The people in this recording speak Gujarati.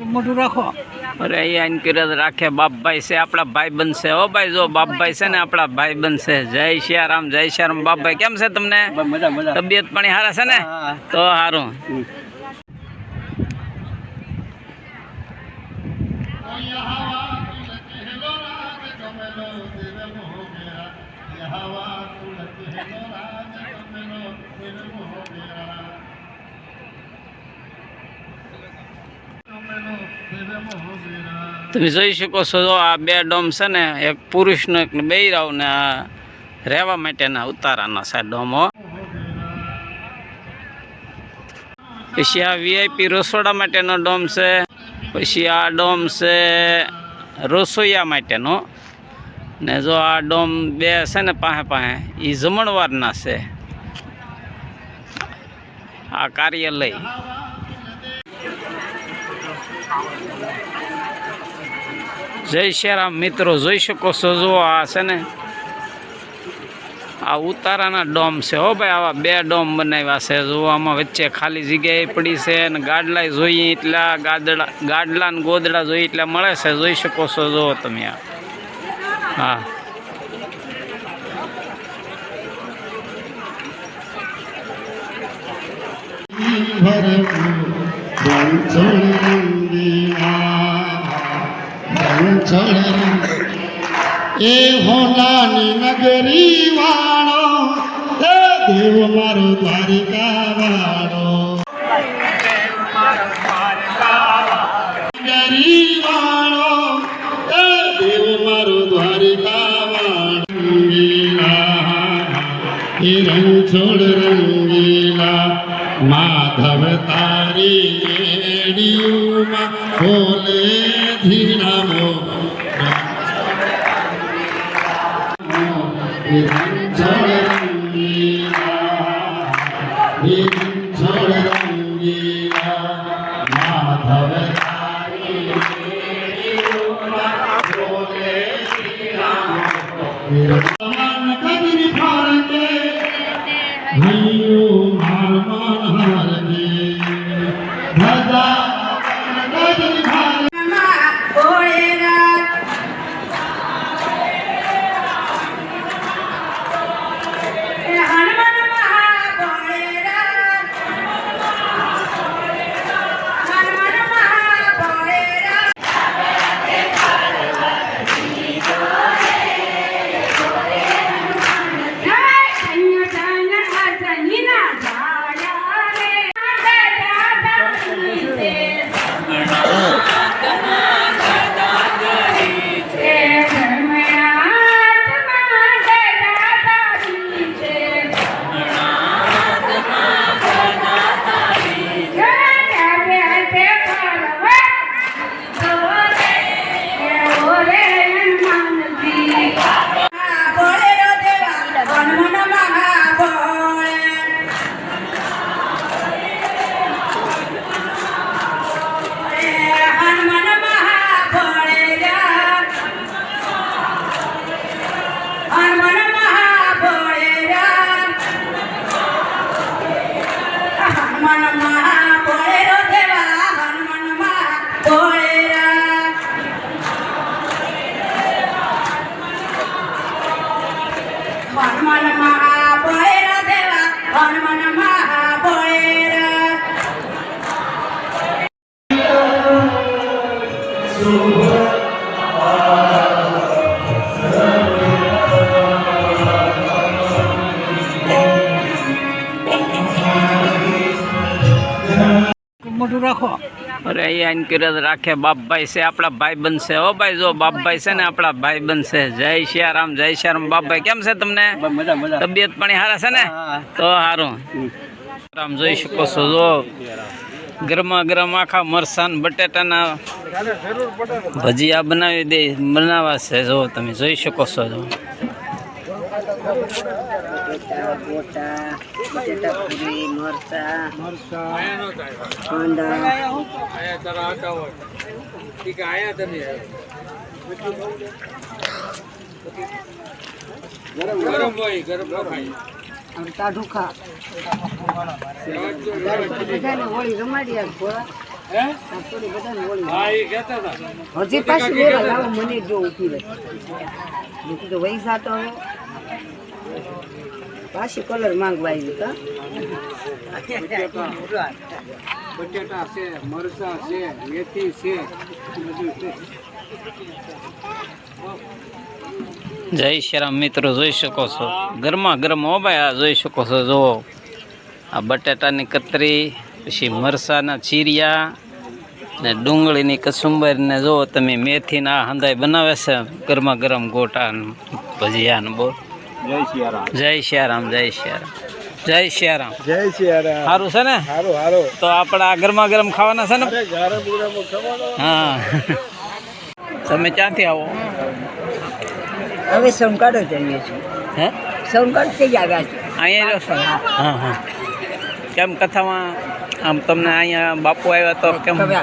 મોટું રાખો અરે અહીંયા કર્યા રાખે બાપભાઈ છે આપણા ભાઈ બનશે હો ભાઈ જો બાપભાઈ છે ને આપણા ભાઈ બનશે જય સિયારામ બાપભાઈ કેમ છે તમને તબિયત પાણી સારા છે ને તો સારું તમે જોઈ શકો છો આ બે ડોમ છે ને એક પુરુષનો એક બૈરાવ ને આ રહેવા માટેના ઉતારાના છે ડોમો પછી આ વીઆઈપી રસોડા માટેનો ડોમ છે પછી આ ડોમ છે રસોઈયા માટેનો ને જો આ ડોમ બે છે ને પાસે એ જમણવારના છે આ કાર્યાલય જય શ્રીરામ મિત્રો જોઈ શકો છો જો આ છે ને આ ઉતારાના ડોમ છે હો ભાઈ આવા બે ડોમ બનાવ્યા છે જો આમાં વચ્ચે ખાલી જગ્યાએ પડી છે અને ગાડલા જોઈએ એટલા ગાડલા ને ગોદડા જોઈએ એટલે મળે છે જોઈ શકો છો જો તમે હા એ હોનાની નગરી વાળો હે દેવ મારો દ્વારિકા વાળો નગરી વાળો હે દેવ મારો દ્વારિકા વાળો એ રણછોડ રંગીલા માધવ તારી મેડીયુમાં બોલે ધીરામો માધવ કબીર ફાળકે ભૈયો માર મન હારગે ધજા કબીર મોટું રાખો અરે અહીંયા કર્યા રાખે બાપભાઈ છે આપણા ભાઈ બનશે હો ભાઈ જો બાપભાઈ છે ને આપણા ભાઈ બનશે જય સિયારામ બાપભાઈ કેમ છે તમને તબિયત પાણી સારા છે ને તો સારું રામ જોઈ શકો છો જો ગરમા ગરમ આખા મરસાન બટેટાના ભજીયા બનાવવા છે જો તમે જોઈ શકો છો જો बटेटा पूरी मरचा कांदा હવે ટાઢું ખા બધાને હોળી રમાડી આપ ભોળા. થોડી બધાને હોળી હજી પાછી લેવા લાવો મને જો ઊભી રહે મેં કીધું વહી જાતો હવે પાછી કલર માંગવા આવી કા બટેટા છે, મરચા છે, મેથી છે, બધું છે. જય શ્રી રામ મિત્રો, જોઈ શકો છો ગરમા ગરમ હો ભાઈ. આ જોઈ શકો છો, જુઓ આ બટાટાની કતરી, પછી મરસાના ચીરિયા ને ડુંગળીની કસુંબર ને જુઓ તમે મેથીના હંધાઈ બનાવે છે ગરમા ગરમ ગોટા ને ભજીયા ને. બોલ જય શ્રી રામ, જય શ્રી રામ, જય શ્રી રામ. જય સિયારામ. સારું છે ને? હારું હારું. તો આપણે આ ગરમા ગરમ ખાવાના છે ને? ગારા બુરામાં ખવાનો. હા. તમે ક્યાંથી આવો? હવે સોનકાઢો જઈએ છીએ. હે? સોનકાઢ થઈ આવ્યા છે અહીંયા રહ્યો છો? હા હા. કેમ કથામાં આમ તમને અહીંયા બાપુ આવ્યા તો કેમ? હવે